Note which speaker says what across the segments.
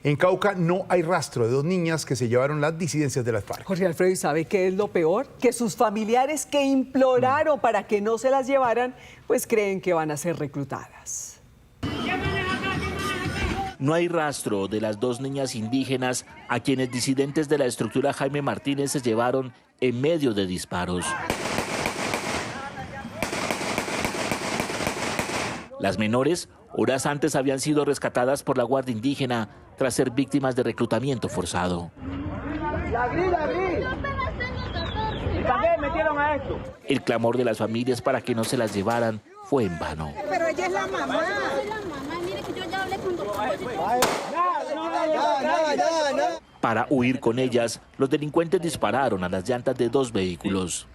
Speaker 1: En Cauca no hay rastro de dos niñas que se llevaron las disidencias de las FARC.
Speaker 2: Jorge Alfredo, ¿y sabe qué es lo peor? Que sus familiares que imploraron para que no se las llevaran, pues creen que van a ser reclutadas.
Speaker 3: No hay rastro de las dos niñas indígenas a quienes disidentes de la estructura Jaime Martínez se llevaron en medio de disparos. Las menores, horas antes, habían sido rescatadas por la Guardia Indígena tras ser víctimas de reclutamiento forzado. El clamor de las familias para que no se las llevaran fue en vano.
Speaker 4: Pero ella es la mamá.
Speaker 3: Para huir con ellas, los delincuentes dispararon a las llantas de dos vehículos.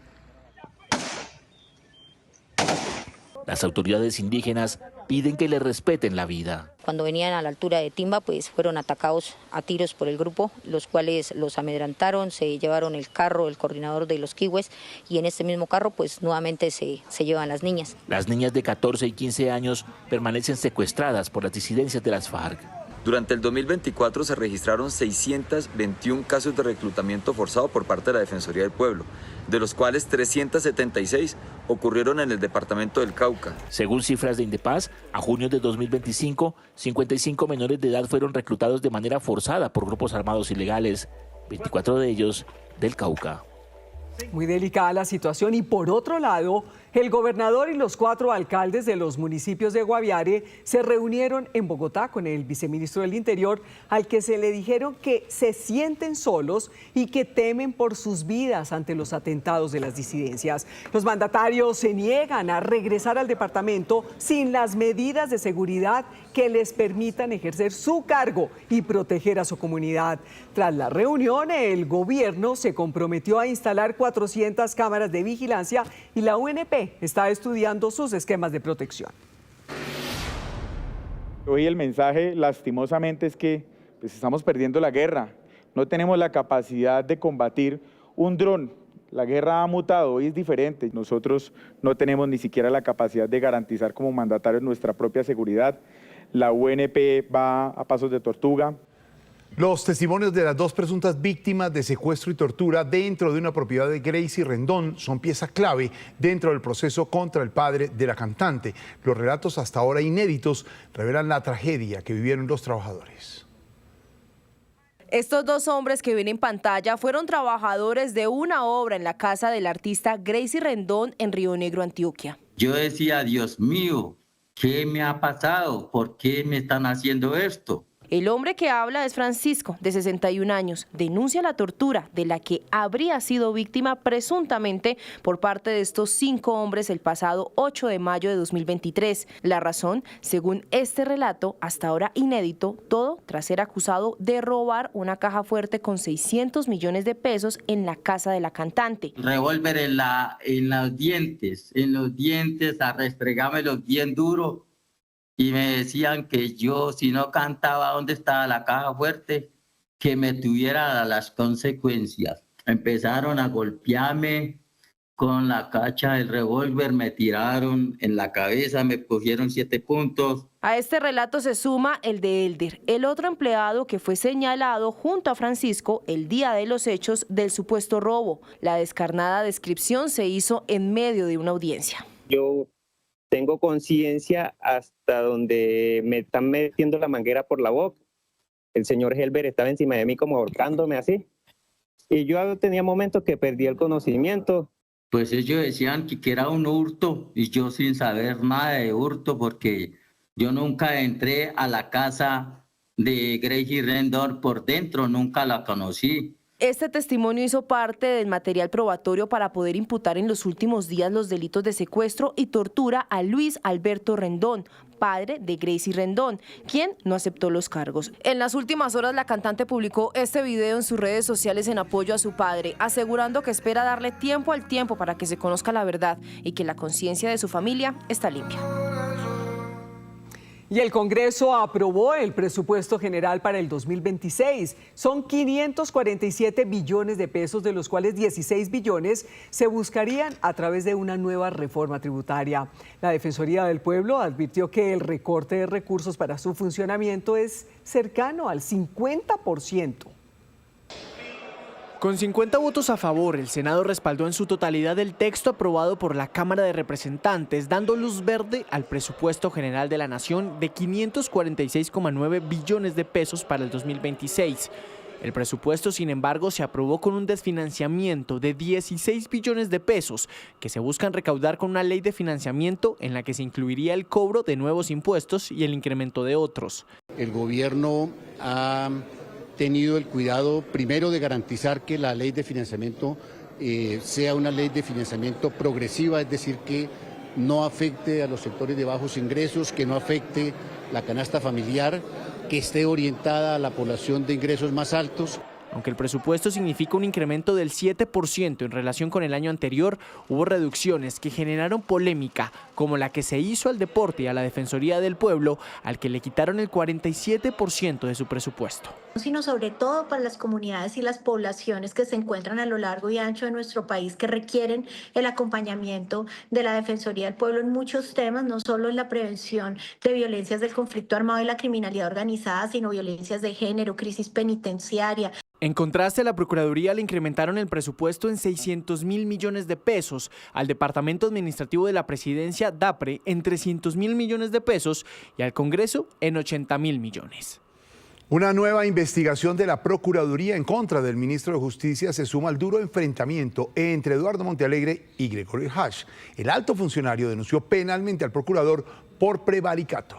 Speaker 3: Las autoridades indígenas piden que les respeten la vida.
Speaker 5: Cuando venían a la altura de Timba, pues fueron atacados a tiros por el grupo, los cuales los amedrentaron, se llevaron el carro, el coordinador de los kiwes, y en este mismo carro pues nuevamente se llevan las niñas.
Speaker 3: Las niñas de 14 y 15 años permanecen secuestradas por las disidencias de las FARC.
Speaker 6: Durante el 2024 se registraron 621 casos de reclutamiento forzado por parte de la Defensoría del Pueblo, de los cuales 376 ocurrieron en el departamento del Cauca.
Speaker 3: Según cifras de Indepaz, a junio de 2025, 55 menores de edad fueron reclutados de manera forzada por grupos armados ilegales, 24 de ellos del Cauca.
Speaker 2: Muy delicada la situación y por otro lado, el gobernador y los 4 alcaldes de los municipios de Guaviare se reunieron en Bogotá con el viceministro del Interior, al que se le dijeron que se sienten solos y que temen por sus vidas ante los atentados de las disidencias. Los mandatarios se niegan a regresar al departamento sin las medidas de seguridad que les permitan ejercer su cargo y proteger a su comunidad. Tras la reunión, el gobierno se comprometió a instalar 400 cámaras de vigilancia y la UNP está estudiando sus esquemas de protección.
Speaker 7: Hoy el mensaje, lastimosamente, es que pues, estamos perdiendo la guerra. No tenemos la capacidad de combatir un dron. La guerra ha mutado, hoy es diferente. Nosotros no tenemos ni siquiera la capacidad de garantizar como mandatarios nuestra propia seguridad. La UNP va a pasos de tortuga.
Speaker 1: Los testimonios de las dos presuntas víctimas de secuestro y tortura dentro de una propiedad de Gracie Rendón son pieza clave dentro del proceso contra el padre de la cantante. Los relatos hasta ahora inéditos revelan la tragedia que vivieron los trabajadores.
Speaker 8: Estos dos hombres que ven en pantalla fueron trabajadores de una obra en la casa del artista Gracie Rendón en Río Negro, Antioquia.
Speaker 9: Yo decía, Dios mío, ¿qué me ha pasado? ¿Por qué me están haciendo esto?
Speaker 8: El hombre que habla es Francisco, de 61 años. Denuncia la tortura de la que habría sido víctima presuntamente por parte de estos 5 hombres el pasado 8 de mayo de 2023. La razón, según este relato, hasta ahora inédito, todo tras ser acusado de robar una caja fuerte con 600 millones de pesos en la casa de la cantante.
Speaker 9: Revólver en los dientes, a restregármelos bien duro. Y me decían que yo, si no cantaba donde estaba la caja fuerte, que me tuviera las consecuencias. Empezaron a golpearme con la cacha del revólver, me tiraron en la cabeza, me cogieron 7 puntos.
Speaker 8: A este relato se suma el de Elder, el otro empleado que fue señalado junto a Francisco el día de los hechos del supuesto robo. La descarnada descripción se hizo en medio de una audiencia.
Speaker 10: Yo tengo conciencia hasta donde me están metiendo la manguera por la boca. El señor Helber estaba encima de mí como ahorcándome así. Y yo tenía momentos que perdí el conocimiento.
Speaker 9: Pues ellos decían que era un hurto y yo sin saber nada de hurto porque yo nunca entré a la casa de Gracie Rendón por dentro, nunca la conocí.
Speaker 8: Este testimonio hizo parte del material probatorio para poder imputar en los últimos días los delitos de secuestro y tortura a Luis Alberto Rendón, padre de Gracie Rendón, quien no aceptó los cargos. En las últimas horas, la cantante publicó este video en sus redes sociales en apoyo a su padre, asegurando que espera darle tiempo al tiempo para que se conozca la verdad y que la conciencia de su familia está limpia.
Speaker 2: Y el Congreso aprobó el presupuesto general para el 2026. Son 547 billones de pesos, de los cuales 16 billones se buscarían a través de una nueva reforma tributaria. La Defensoría del Pueblo advirtió que el recorte de recursos para su funcionamiento es cercano al 50%.
Speaker 4: Con 50 votos a favor, el Senado respaldó en su totalidad el texto aprobado por la Cámara de Representantes, dando luz verde al presupuesto general de la Nación de 546,9 billones de pesos para el 2026. El presupuesto, sin embargo, se aprobó con un desfinanciamiento de 16 billones de pesos que se buscan recaudar con una ley de financiamiento en la que se incluiría el cobro de nuevos impuestos y el incremento de otros.
Speaker 11: El gobierno ha tenido el cuidado primero de garantizar que la ley de financiamiento sea una ley de financiamiento progresiva, es decir, que no afecte a los sectores de bajos ingresos, que no afecte la canasta familiar, que esté orientada a la población de ingresos más altos.
Speaker 4: Aunque el presupuesto significa un incremento del 7% en relación con el año anterior, hubo reducciones que generaron polémica, como la que se hizo al deporte y a la Defensoría del Pueblo, al que le quitaron el 47% de su presupuesto.
Speaker 12: Sino sobre todo para las comunidades y las poblaciones que se encuentran a lo largo y ancho de nuestro país, que requieren el acompañamiento de la Defensoría del Pueblo en muchos temas, no solo en la prevención de violencias del conflicto armado y la criminalidad organizada, sino violencias de género, crisis penitenciaria.
Speaker 4: En contraste, a la Procuraduría le incrementaron el presupuesto en 600.000 millones de pesos, al Departamento Administrativo de la Presidencia, DAPRE, en 300.000 millones de pesos y al Congreso en 80.000 millones.
Speaker 1: Una nueva investigación de la Procuraduría en contra del ministro de Justicia se suma al duro enfrentamiento entre Eduardo Montealegre y Gregorio Hash. El alto funcionario denunció penalmente al procurador por prevaricato.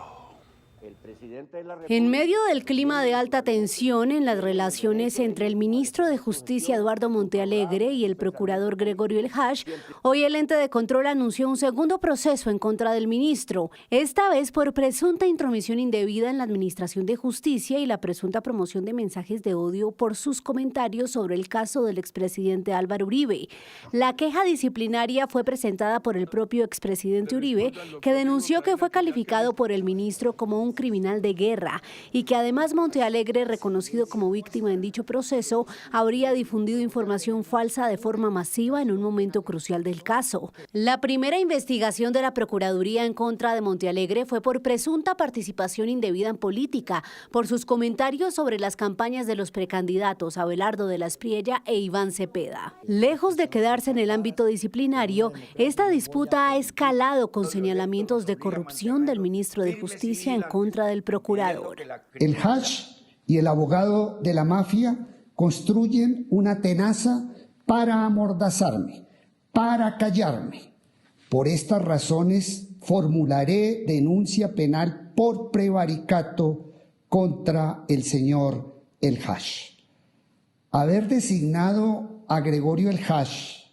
Speaker 13: En medio del clima de alta tensión en las relaciones entre el ministro de Justicia Eduardo Montealegre y el procurador Gregorio El Hash, hoy el ente de control anunció un segundo proceso en contra del ministro, esta vez por presunta intromisión indebida en la administración de justicia y la presunta promoción de mensajes de odio por sus comentarios sobre el caso del expresidente Álvaro Uribe. La queja disciplinaria fue presentada por el propio expresidente Uribe, que denunció que fue calificado por el ministro como un criminal de guerra y que además Montealegre, reconocido como víctima en dicho proceso, habría difundido información falsa de forma masiva en un momento crucial del caso. La primera investigación de la Procuraduría en contra de Montealegre fue por presunta participación indebida en política, por sus comentarios sobre las campañas de los precandidatos Abelardo de la Espriella e Iván Cepeda. Lejos de quedarse en el ámbito disciplinario, esta disputa ha escalado con señalamientos de corrupción del ministro de Justicia en contra del procurador.
Speaker 14: El Hash y el abogado de la mafia construyen una tenaza para amordazarme, para callarme. Por estas razones formularé denuncia penal por prevaricato contra el señor El Hash. Haber designado a Gregorio El Hash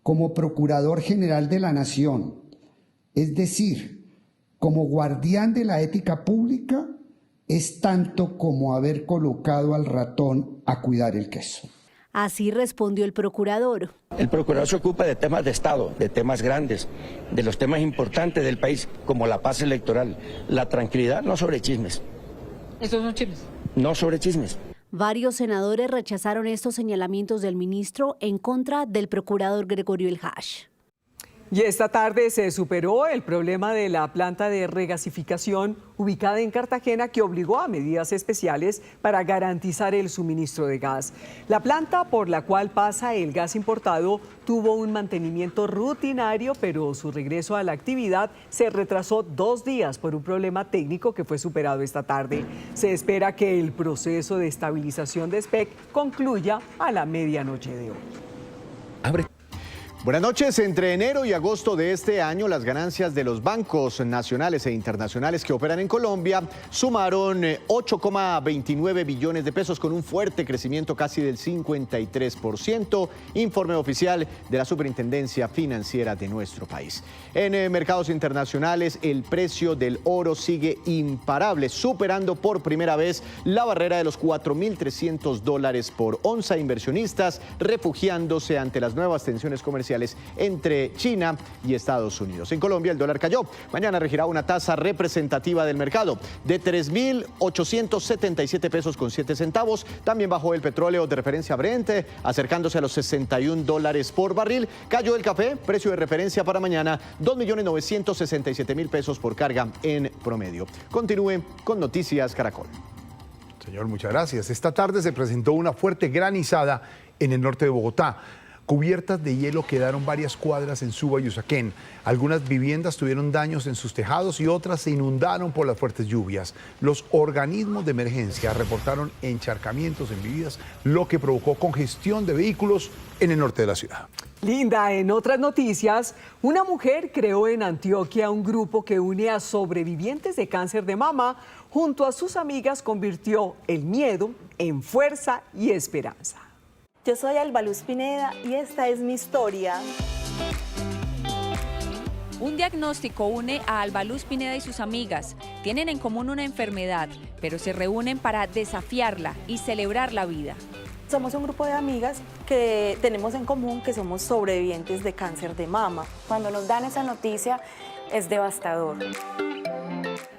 Speaker 14: como Procurador General de la Nación, es decir, como guardián de la ética pública, es tanto como haber colocado al ratón a cuidar el queso.
Speaker 13: Así respondió el procurador.
Speaker 15: El procurador se ocupa de temas de Estado, de temas grandes, de los temas importantes del país, como la paz electoral, la tranquilidad, no sobre chismes.
Speaker 16: ¿Estos son chismes?
Speaker 15: No sobre chismes.
Speaker 13: Varios senadores rechazaron estos señalamientos del ministro en contra del procurador Gregorio El Hash.
Speaker 2: Y esta tarde se superó el problema de la planta de regasificación ubicada en Cartagena, que obligó a medidas especiales para garantizar el suministro de gas. La planta por la cual pasa el gas importado tuvo un mantenimiento rutinario, pero su regreso a la actividad se retrasó 2 días por un problema técnico que fue superado esta tarde. Se espera que el proceso de estabilización de SPEC concluya a la medianoche de hoy.
Speaker 17: Buenas noches. Entre enero y agosto de este año, las ganancias de los bancos nacionales e internacionales que operan en Colombia sumaron 8,29 billones de pesos, con un fuerte crecimiento casi del 53%, informe oficial de la Superintendencia Financiera de nuestro país. En mercados internacionales, el precio del oro sigue imparable, superando por primera vez la barrera de los $4.300 por onza, inversionistas refugiándose ante las nuevas tensiones comerciales comerciales entre China y Estados Unidos. En Colombia el dólar cayó. Mañana regirá una tasa representativa del mercado de 3.877 pesos con 7 centavos. También bajó el petróleo de referencia Brent, acercándose a los $61 por barril. Cayó el café, precio de referencia para mañana, 2.967.000 pesos por carga en promedio. Continúe con Noticias Caracol.
Speaker 1: Señor, muchas gracias. Esta tarde se presentó una fuerte granizada en el norte de Bogotá. Cubiertas de hielo quedaron varias cuadras en Suba y Usaquén. Algunas viviendas tuvieron daños en sus tejados y otras se inundaron por las fuertes lluvias. Los organismos de emergencia reportaron encharcamientos en viviendas, lo que provocó congestión de vehículos en el norte de la ciudad.
Speaker 2: Linda, en otras noticias, una mujer creó en Antioquia un grupo que une a sobrevivientes de cáncer de mama. Junto a sus amigas convirtió el miedo en fuerza y esperanza.
Speaker 16: Yo soy Alba Luz Pineda y esta es mi historia.
Speaker 18: Un diagnóstico une a Alba Luz Pineda y sus amigas. Tienen en común una enfermedad, pero se reúnen para desafiarla y celebrar la vida.
Speaker 16: Somos un grupo de amigas que tenemos en común que somos sobrevivientes de cáncer de mama. Cuando nos dan esa noticia es devastador.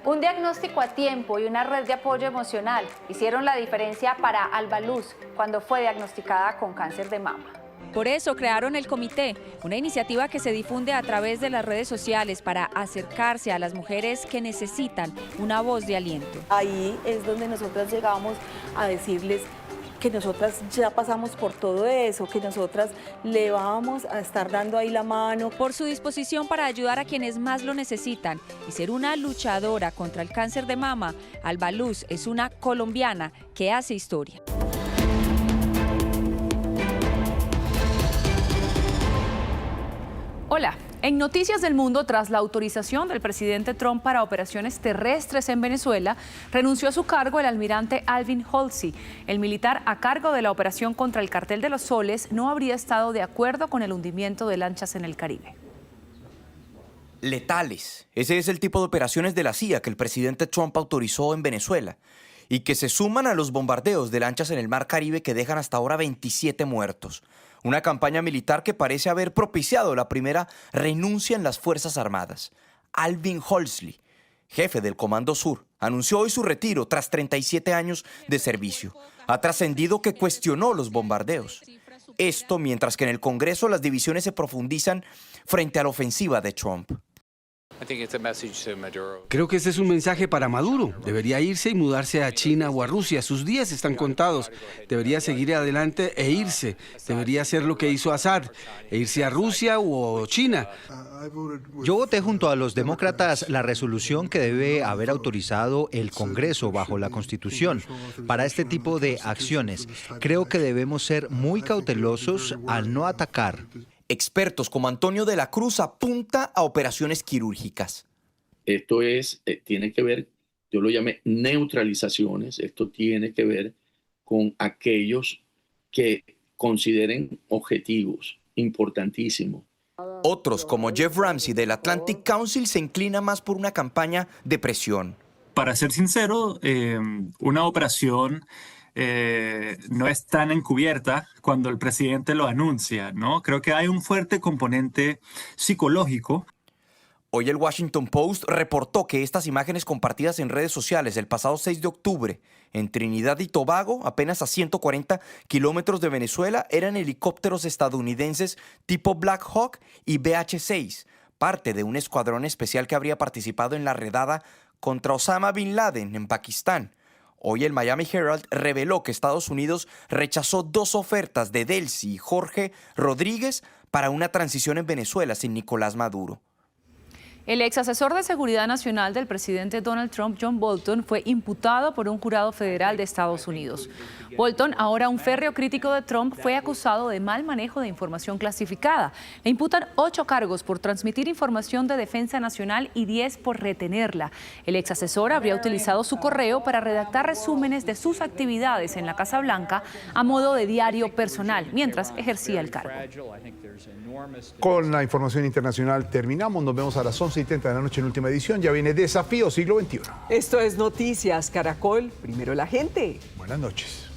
Speaker 19: Un diagnóstico a tiempo y una red de apoyo emocional hicieron la diferencia para Alba Luz cuando fue diagnosticada con cáncer de mama.
Speaker 18: Por eso crearon el Comité, una iniciativa que se difunde a través de las redes sociales para acercarse a las mujeres que necesitan una voz de aliento.
Speaker 16: Ahí es donde nosotras llegamos a decirles que nosotras ya pasamos por todo eso, que nosotras le vamos a estar dando ahí la mano.
Speaker 18: Por su disposición para ayudar a quienes más lo necesitan y ser una luchadora contra el cáncer de mama, Alba Luz es una colombiana que hace historia.
Speaker 20: Hola. En Noticias del Mundo, tras la autorización del presidente Trump para operaciones terrestres en Venezuela, renunció a su cargo el almirante Alvin Halsey. El militar a cargo de la operación contra el Cartel de los Soles no habría estado de acuerdo con el hundimiento de lanchas en el Caribe.
Speaker 21: Letales. Ese es el tipo de operaciones de la CIA que el presidente Trump autorizó en Venezuela y que se suman a los bombardeos de lanchas en el Mar Caribe que dejan hasta ahora 27 muertos. Una campaña militar que parece haber propiciado la primera renuncia en las Fuerzas Armadas. Alvin Halsey, jefe del Comando Sur, anunció hoy su retiro tras 37 años de servicio. Ha trascendido que cuestionó los bombardeos. Esto mientras que en el Congreso las divisiones se profundizan frente a la ofensiva de Trump.
Speaker 22: Creo que este es un mensaje para Maduro. Debería irse y mudarse a China o a Rusia. Sus días están contados. Debería seguir adelante e irse. Debería hacer lo que hizo Assad, e irse a Rusia o China.
Speaker 23: Yo voté junto a los demócratas la resolución que debe haber autorizado el Congreso bajo la Constitución para este tipo de acciones. Creo que debemos ser muy cautelosos al no atacar.
Speaker 21: Expertos como Antonio de la Cruz apunta a operaciones quirúrgicas.
Speaker 24: Esto tiene que ver, yo lo llamé neutralizaciones, esto tiene que ver con aquellos que consideren objetivos importantísimos.
Speaker 21: Otros, como Jeff Ramsey del Atlantic Council, se inclina más por una campaña de presión.
Speaker 25: Para ser sincero, una operación no es tan encubierta cuando el presidente lo anuncia, ¿no? Creo que hay un fuerte componente psicológico.
Speaker 21: Hoy el Washington Post reportó que estas imágenes compartidas en redes sociales el pasado 6 de octubre en Trinidad y Tobago, apenas a 140 kilómetros de Venezuela, eran helicópteros estadounidenses tipo Black Hawk y BH-6, parte de un escuadrón especial que habría participado en la redada contra Osama Bin Laden en Pakistán. Hoy el Miami Herald reveló que Estados Unidos rechazó 2 ofertas de Delcy y Jorge Rodríguez para una transición en Venezuela sin Nicolás Maduro.
Speaker 20: El ex asesor de seguridad nacional del presidente Donald Trump, John Bolton, fue imputado por un jurado federal de Estados Unidos. Bolton, ahora un férreo crítico de Trump, fue acusado de mal manejo de información clasificada. Le imputan 8 cargos por transmitir información de defensa nacional y 10 por retenerla. El ex asesor habría utilizado su correo para redactar resúmenes de sus actividades en la Casa Blanca a modo de diario personal, mientras ejercía el cargo.
Speaker 1: Con la información internacional terminamos. Nos vemos a las 11:30 de la noche en Última Edición. Ya viene Desafío Siglo XXI.
Speaker 2: Esto es Noticias Caracol. Primero la gente.
Speaker 1: Buenas noches.